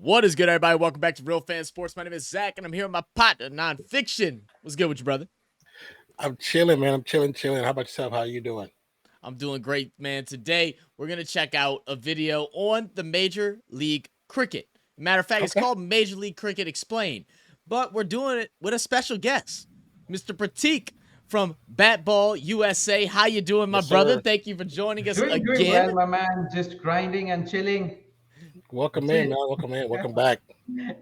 What is good, everybody? Welcome back to Real Fan Sports. My name is Zach, and I'm here with my partner, Nonpfixion. What's good with you, brother? I'm chilling, man. I'm chilling. How about yourself? How are you doing? I'm doing great, man. Today, we're going to check out a video on the Major League Cricket. Matter of fact, It's called Major League Cricket Explained, but we're doing it with a special guest, Mr. PRATEEK from Bat Ball USA. How you doing, my brother? Sir. Thank you for joining us Doing again. well, my man. Just grinding and chilling. Welcome That's in, it. man. Welcome in. Welcome back.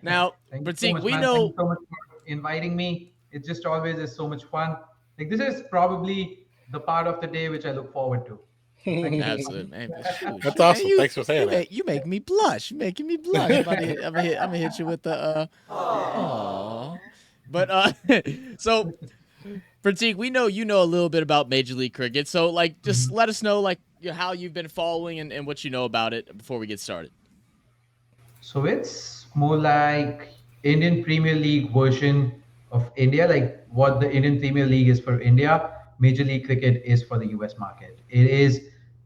Now, Thank you so PRATEEK, much, we man. Thank know you so much for inviting me. It just always is so much fun. Like this is probably the part of the day which I look forward to. So thank you so absolutely, man. Shoot, That's man, awesome. Thanks for saying that. you make me blush. You're making me blush. I'm gonna hit you with the Aww. But so Prateek, we know you know a little bit about Major League Cricket. So like, just much. let us know like how you've been following and what you know about it before we get started. So it's more like Indian Premier League version of India, like what the Indian Premier League is for India, Major League Cricket is for the US market.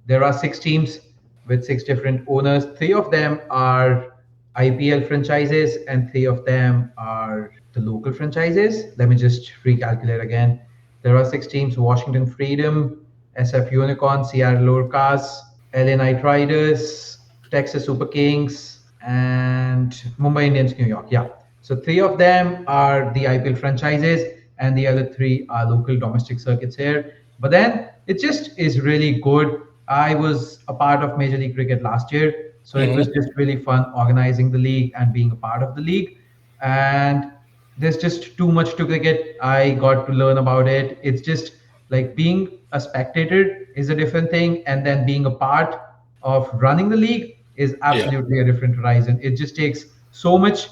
There are 6 teams with 6 different owners. 3 of them are IPL franchises and 3 of them are the local franchises. Let me just recalculate again. There are 6 teams: Washington Freedom, SF Unicorn, Seattle Orcas, LA Knight Riders, Texas Super Kings, and Mumbai Indians, New York. Yeah. So 3 of them are the IPL franchises, and the other 3 are local domestic circuits here. But then it just is really good. I was a part of Major League Cricket last year, so it was just really fun organizing the league and being a part of the league. And there's just too much to cricket. I got to learn about it. It's just like being a spectator is a different thing, and then being a part of running the league is Yeah. absolutely a different horizon. It just takes so much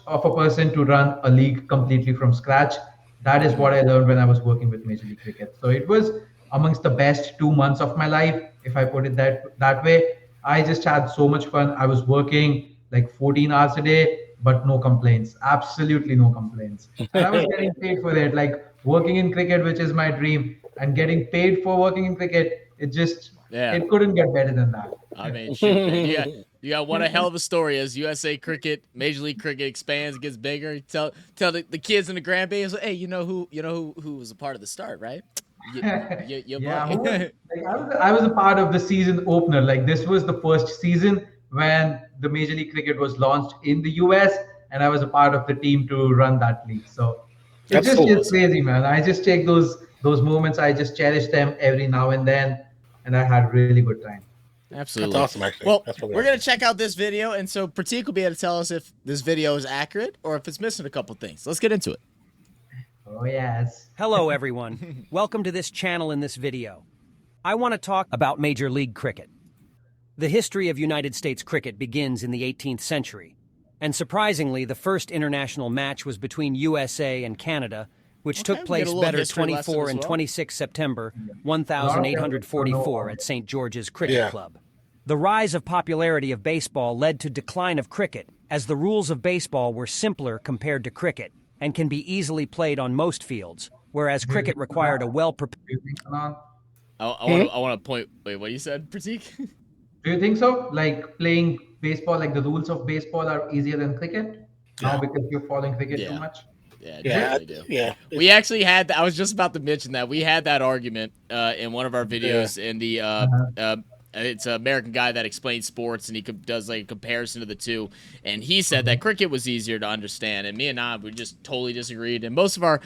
of a person to run a league completely from scratch. That is what I learned when I was working with Major League Cricket. So it was amongst the best 2 months of my life, if I put it that way. I just had so much fun. I was working like 14 hours a day, but no complaints. Absolutely no complaints. And I was getting paid for it. Like working in cricket, which is my dream, and getting paid for working in cricket, Yeah. it couldn't get better than that. I mean, shoot, man. You got one hell of a story as USA Cricket, Major League Cricket expands, gets bigger. Tell the kids and the grandbabies, hey, who was a part of the start, right? Your Yeah, boy. I was a part of the season opener. Like this was the first season when the Major League Cricket was launched in the US, and I was a part of the team to run that league. So it That's just cool. is crazy, man. I just take those moments. I just cherish them every now and then, and I had really good time. That's Absolutely. awesome, actually. Well, That's really we're gonna awesome. check out this video, and so Pratik will be able to tell us if this video is accurate or if it's missing a couple things. Let's get into it. Oh yes. Hello everyone. Welcome to this channel. In this video, I want to talk about Major League Cricket. The history of United States cricket begins in the 18th century, and surprisingly, the first international match was between USA and Canada, which Okay, took we place get a little better history lesson 24 as and well. 26 September A lot of them don't 1844 know. at St. George's Cricket Yeah. Club. The rise of popularity of baseball led to decline of cricket, as the rules of baseball were simpler compared to cricket and can be easily played on most fields, whereas Do you cricket think so, required a Matt? well-prepared. Do you think so, Anand? I want to point. Wait, what you said, Pratik? Do you think so? Like playing baseball, like the rules of baseball are easier than cricket now Yeah. because you're following cricket too Yeah. much? Yeah, Is it? definitely do. Yeah. We actually had. I was just about to mention that we had that argument in one of our Yeah. videos in the. Uh-huh. It's an American guy that explains sports, and he does like a comparison of the two. And he said that cricket was easier to understand, and me and I we just totally disagreed. And most of our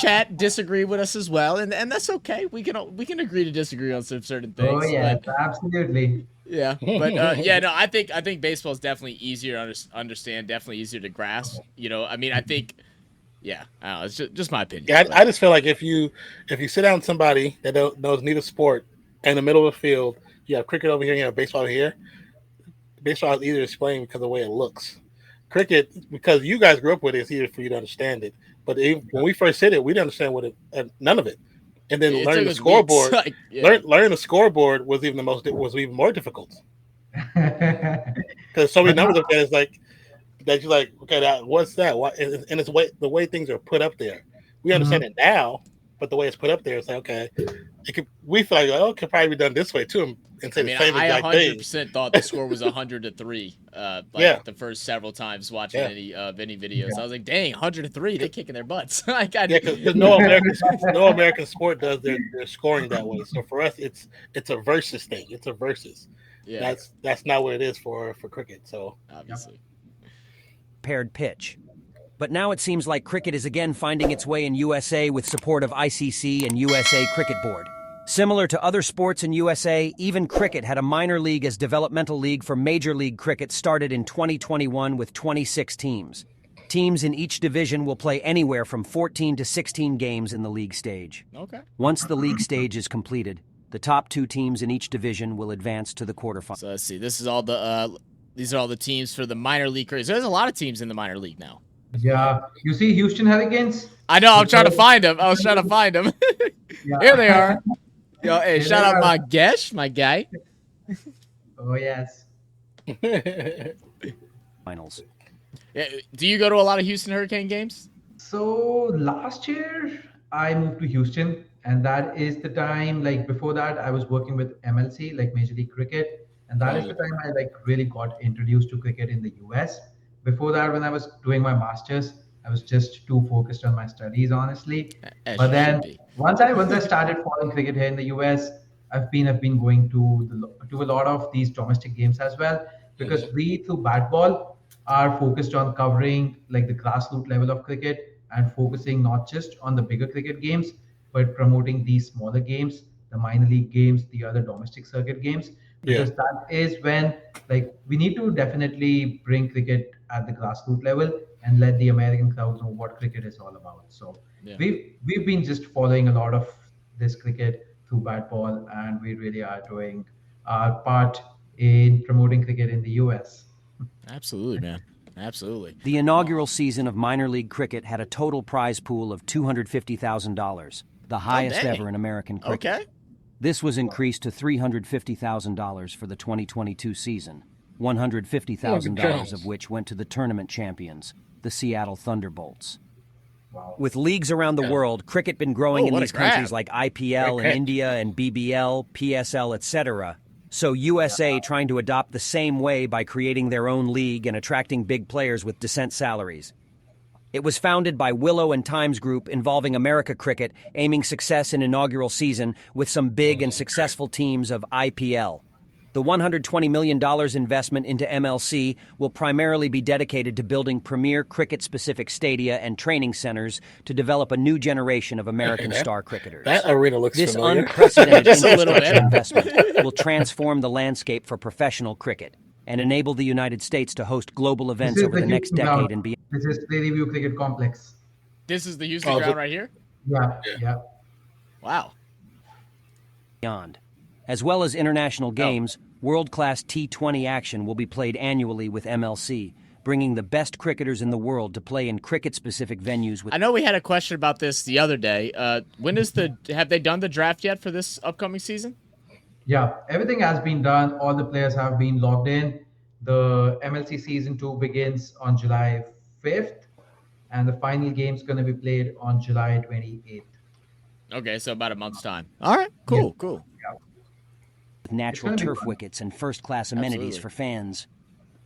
chat disagreed with us as well, and that's okay. We can agree to disagree on some certain Oh things, yes, but absolutely. yeah, but yeah, no, I think baseball is definitely easier to understand, definitely easier to grasp. I mean, I think, yeah, I don't know, it's just my opinion. Yeah. But I just feel like if you sit down with somebody that knows neither sport in the middle of the field, you have cricket over here, you have baseball over here. Baseball is easier to explain because of the way it looks. Cricket, because you guys grew up with it, it's easier for you to understand it. But when we first hit it, we didn't understand none of it. And then it learning took the us weeks. scoreboard, Like, yeah, learning the scoreboard was even more difficult But because so many now, numbers up there. It's like that you're like, okay, what's that? What? And it's the way things are put up there. We understand Mhm. it now, but the way it's put up there, it's like, okay, we feel like, oh, it could probably be done this way too. and say I mean, the same I exact thing. 100% thought the score was 100-3. Yeah. The first several times watching Yeah. any videos, I was like, dang, 103, they're kicking their butts. Like, Yeah, because no American sport does their scoring that way. So for us, it's a versus thing. It's a versus. yeah, That's not what it is for cricket. So obviously. Paired pitch. But now it seems like cricket is again finding its way in USA with support of ICC and USA Cricket Board. Similar to other sports in USA, even cricket had a minor league as developmental league for Major League Cricket started in 2021 with 26 teams. Teams in each division will play anywhere from 14 to 16 games in the league stage. Okay. Once the league stage is completed, the top 2 teams in each division will advance to the quarterfinals. So let's see. This is all the these are all the teams for the minor league cricket. There's a lot of teams in the minor league now. Yeah, you see Houston Hurricanes? I know. I'm trying to find them. I was trying to find them. Yeah. Here they are. Yo, hey, Here shout they out are. my Gesh, my guy. Oh, yes. Finals. Yeah, do you go to a lot of Houston Hurricane games? So last year I moved to Houston, and that is the time. Like before that, I was working with MLC, like Major League Cricket, and that is the time I like really got introduced to cricket in the US. Before that, when I was doing my masters, I was just too focused on my studies, honestly. As But you then should be. once I started following cricket here in the US, I've been going to a lot of these domestic games as well, because we through bat ball are focused on covering like the grassroots level of cricket and focusing not just on the bigger cricket games, but promoting these smaller games, the minor league games, the other domestic circuit games, because that is when like we need to definitely bring cricket at the grassroots level and let the American crowd know what cricket is all about. So Yeah. we've been just following a lot of this cricket through bat ball, and we really are doing our part in promoting cricket in the US. Absolutely, man. Absolutely. The inaugural season of minor league cricket had a total prize pool of $250,000, the highest dang. ever in American cricket. Okay. This was increased to $350,000 for the 2022 season, $150,000 of which went to the tournament champions, the Seattle Thunderbolts. Wow. With leagues around the world, cricket been growing Oh, in what a these countries grab. like IPL in India and BBL, PSL, etc. So USA trying to adopt the same way by creating their own league and attracting big players with decent salaries. It was founded by Willow and Times Group involving America Cricket, aiming success in inaugural season with some big and successful teams of IPL. The $120 million investment into MLC will primarily be dedicated to building premier cricket-specific stadia and training centers to develop a new generation of American star cricketers. that arena looks This familiar. unprecedented Just a little infrastructure bit. investment will transform the landscape for professional cricket and enable the United States to host global events over the next Houston ground. decade and beyond. This is Prairie View Cricket Complex. This is the Houston Oh, ground so- right here? Yeah. Wow. beyond. As well as international games, world-class T20 action will be played annually with MLC, bringing the best cricketers in the world to play in cricket-specific venues with I know we had a question about this the other day. Have they done the draft yet for this upcoming season? Yeah, everything has been done. All the players have been logged in. The MLC Season 2 begins on July 5th, and the final game is going to be played on July 28th. Okay, so about a month's time. All right, cool, cool. natural It's gonna be turf fun. wickets and first-class amenities Absolutely. for fans.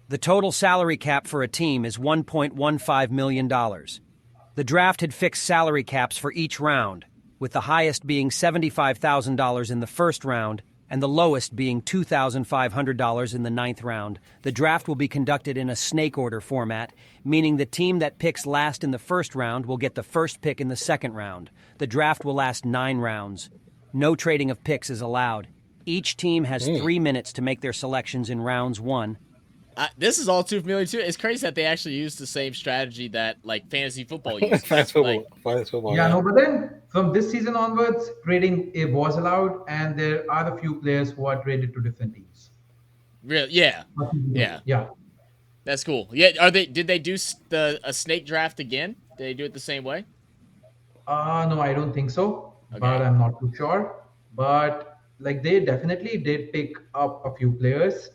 The total salary cap for a team is $1.15 million. The draft had fixed salary caps for each round, with the highest being $75,000 in the first round and the lowest being $2,500 in the ninth round. The draft will be conducted in a snake order format, meaning the team that picks last in the first round will get the first pick in the second round. The draft will last 9 rounds. No trading of picks is allowed. Each team has 3 minutes to make their selections in rounds 1. This is all too familiar too. It's crazy that they actually use the same strategy that like fantasy football uses. Fantasy football. Like, Fantasy football. Yeah, no, but then from this season onwards, trading it was allowed, and there are a few players who are traded to different teams. real, yeah, Yeah. Yeah. that's cool. Yeah, did they do a snake draft again? Did they do it the same way? No, I don't think so, Okay. but I'm not too sure. But like they definitely did pick up a few players.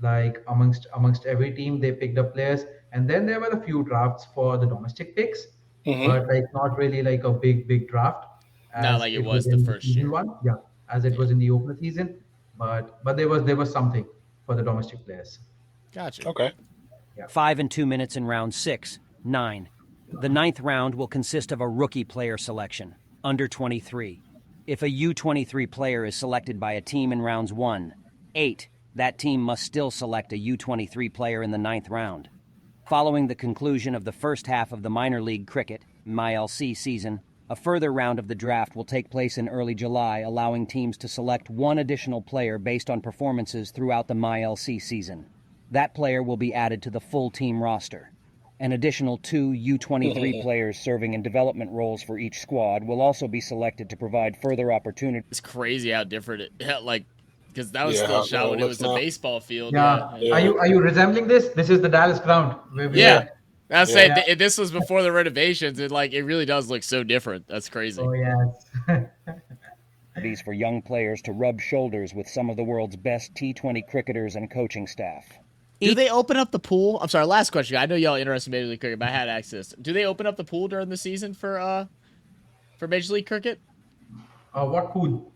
Like amongst every team, they picked up players, and then there were a few drafts for the domestic picks, but like not really like a big draft. Not as like it was the in first season year. one. Yeah, as it was in the opener season. but there was something for the domestic players. Gotcha. Okay. 5 and 2 minutes in round 6, 9. The 9th round will consist of a rookie player selection, under 23. If a U23 player is selected by a team in rounds 1, 8, that team must still select a U23 player in the 9th round. Following the conclusion of the first half of the minor league cricket, MILC season, a further round of the draft will take place in early July, allowing teams to select one additional player based on performances throughout the MILC season. That player will be added to the full team roster. An additional 2 U23 players serving in development roles for each squad will also be selected to provide further opportunity. It's crazy how different it, like, because that was Yeah, still a how shot when it looks was a now. baseball field. Yeah. Yeah. Are you resembling this? This is the Dallas ground where we Yeah. were. I was saying, Yeah. if this was before the renovations, it really does look so different. That's crazy. Oh yes. These for young players to rub shoulders with some of the world's best T20 cricketers and coaching staff. Do they open up the pool? I'm sorry, last question. I know y'all interested in Major League Cricket, but I had access. Do they open up the pool during the season for Major League Cricket? What pool?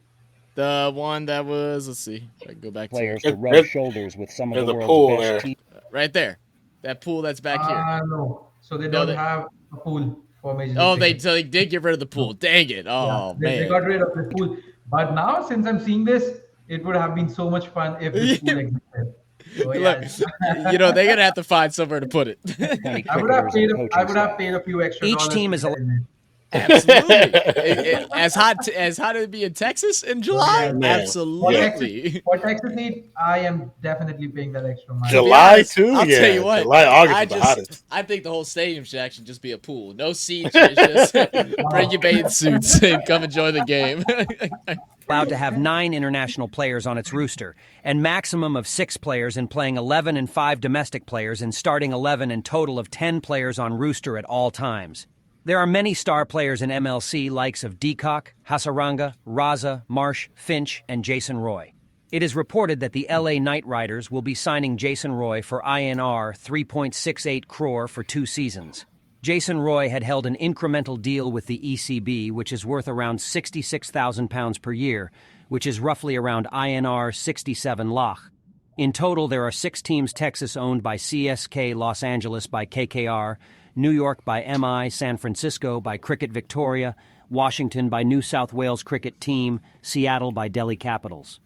The one that was, let's see, if I can go back Players to to rub shoulders with some of There's the a world's pool best there. right there. That pool that's back here. No. So they No, don't have a pool for Major League Oh, Cricket. they did get rid of the pool. Dang it. Oh, They man. got rid of the pool. But now, since I'm seeing this, it would have been so much fun if this pool existed. So, Look, yeah. they're going to have to find somewhere to put it. 20 I would have cricketers paid. and coaching I would have staff. paid a few extra. Each dollars team to is get a- in it. Absolutely. As hot as it be in Texas in July? Yeah, man. Absolutely. For Texas need, I am definitely paying that extra money. To be July honest, too? I'll Yeah. tell you what. July, August is the hottest. I think the whole stadium should actually just be a pool. No seats. It's just bring your bathing suits and come enjoy the game. Allowed to have 9 international players on its rooster, and maximum of 6 players in playing 11 and 5 domestic players in starting 11 and total of 10 players on rooster at all times. There are many star players in MLC likes of Deacock, Hasaranga, Raza, Marsh, Finch, and Jason Roy. It is reported that the LA Knight Riders will be signing Jason Roy for INR 3.68 crore for 2 seasons. Jason Roy had held an incremental deal with the ECB, which is worth around £66,000 per year, which is roughly around INR 67 lakh. In total, there are 6 teams: Texas owned by CSK, Los Angeles by KKR, New York by MI, San Francisco by Cricket Victoria, Washington by New South Wales Cricket Team, Seattle by Delhi Capitals.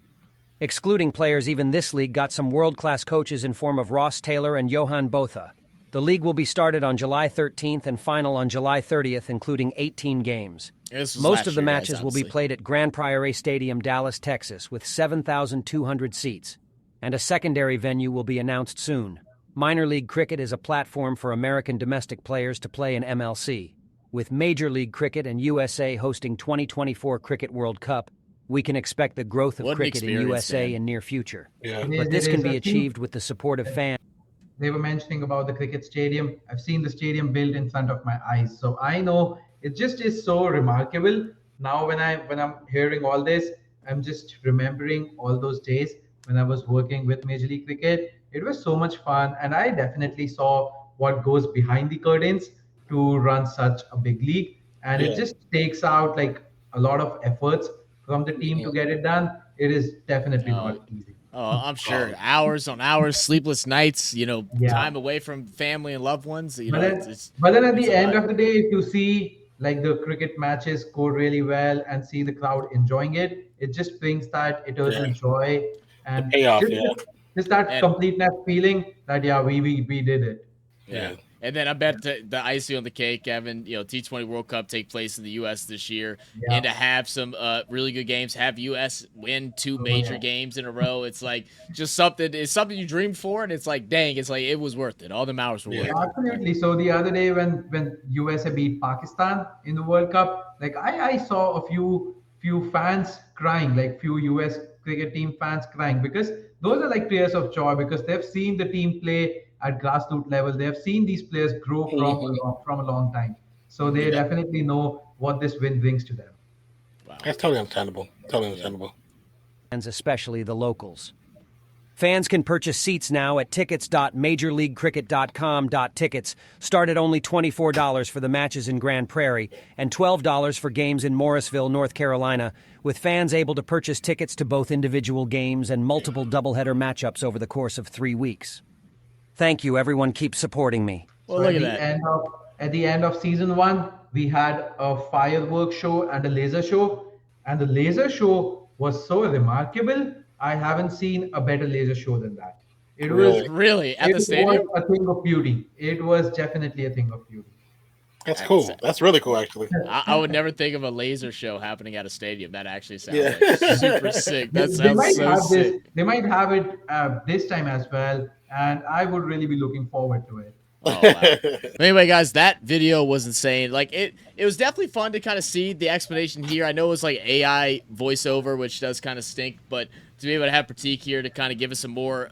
Excluding players, even this league got some world-class coaches in form of Ross Taylor and Johan Botha. The league will be started on July 13th and final on July 30th, including 18 games. Most of the matches will be played at Grand Prairie Stadium, Dallas, Texas, with 7,200 seats, and a secondary venue will be announced soon. Minor League Cricket is a platform for American domestic players to play in MLC. With Major League Cricket and USA hosting 2024 Cricket World Cup, we can expect the growth of cricket in USA in near future. Yeah. But this can be achieved with the support of fans. They were mentioning about the cricket stadium. I've seen the stadium built in front of my eyes, so I know it just is so remarkable. Now, when I'm hearing all this, I'm just remembering all those days when I was working with Major League Cricket. It was so much fun, and I definitely saw what goes behind the curtains to run such a big league, and it just takes out like a lot of efforts from the team to get it done. It is definitely not easy. Oh, I'm sure. Hours on hours, sleepless nights, time away from family and loved ones. But then at the end of the day, if you see like the cricket matches go really well and see the crowd enjoying it, it just brings that eternal joy and payoff, just that completeness feeling that we did it. Yeah. And then I bet the icing on the cake, Kevin, T20 World Cup take place in the U.S. this year, and to have some really good games, have U.S. win 2 major games in a row. It's like just something you dreamed for, and it's like, dang, it's like it was worth it. All them hours were worth it. Absolutely. So the other day when USA beat Pakistan in the World Cup, like I saw a few fans crying, like few US cricket team fans crying, because those are like tears of joy, because they've seen the team play at grassroots level. They have seen these players grow from a long time. So they definitely know what this win brings to them. Wow. That's totally understandable. Totally understandable. And especially the locals. Fans can purchase seats now at tickets.majorleaguecricket.com. Tickets start at only $24 for the matches in Grand Prairie and $12 for games in Morrisville, North Carolina, with fans able to purchase tickets to both individual games and multiple doubleheader matchups over the course of 3 weeks. Thank you, everyone. Keep supporting me. Well, So look at that. at the end of season 1, we had a fireworks show and a laser show, and the laser show was so remarkable. I haven't seen a better laser show than that. It Really? was Really? At it the stadium? was a thing of beauty. It was definitely a thing of beauty. That's cool. That's really cool, actually. I would never think of a laser show happening at a stadium. That actually sounds Yeah. like super sick. That They sounds might so have sick. this. They might have it this time as well, and I would really be looking forward to it. Oh, wow. Anyway, guys, that video was insane. Like it was definitely fun to kind of see the explanation here. I know it was like AI voiceover, which does kind of stink, but to be able to have Prateek here to kind of give us some more,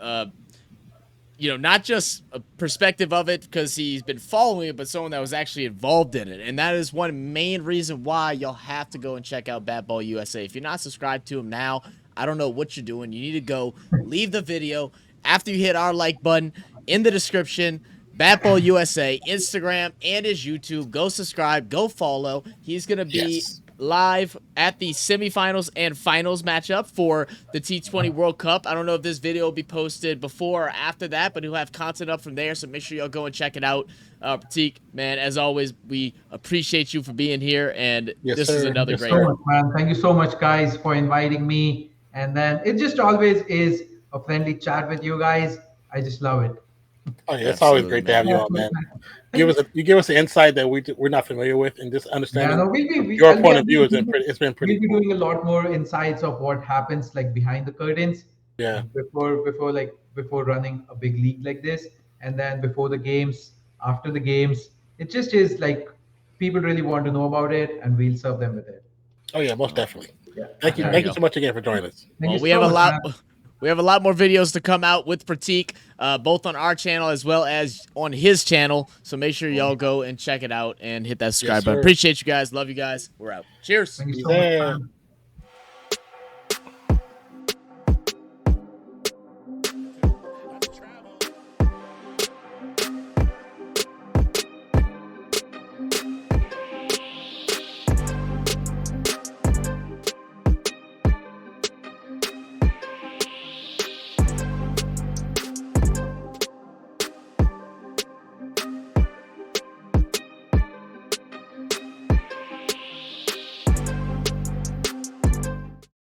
not just a perspective of it because he's been following it, but someone that was actually involved in it. And that is one main reason why y'all have to go and check out Bat Ball USA. If you're not subscribed to him now, I don't know what you're doing. You need to go leave the video after you hit our like button in the description. Bat Ball USA, Instagram, and his YouTube. Go subscribe. Go follow. He's going to be live at the semifinals and finals matchup for the T20 World Cup. I don't know if this video will be posted before or after that, but he'll have content up from there, so make sure y'all go and check it out. Prateek, man, as always, we appreciate you for being here, and this is another great one. Man. Thank you so much, guys, for inviting me. And then it just always is a friendly chat with you guys. I just love it. Oh, yeah, it's always great to have you on, man. You give us the insight that we're not familiar with, and just understanding your point of view it's been pretty. We'll be doing a lot more insights of what happens like behind the curtains. Yeah. Before running a big league like this, and then before the games, after the games, it just is like people really want to know about it, and we'll serve them with it. Oh yeah, most definitely. Yeah. Thank you so much again for joining us. We have a lot. We have a lot more videos to come out with Prateek, both on our channel as well as on his channel. So make sure y'all go and check it out and hit that subscribe button. Appreciate you guys. Love you guys. We're out. Cheers. Thank you so much, man.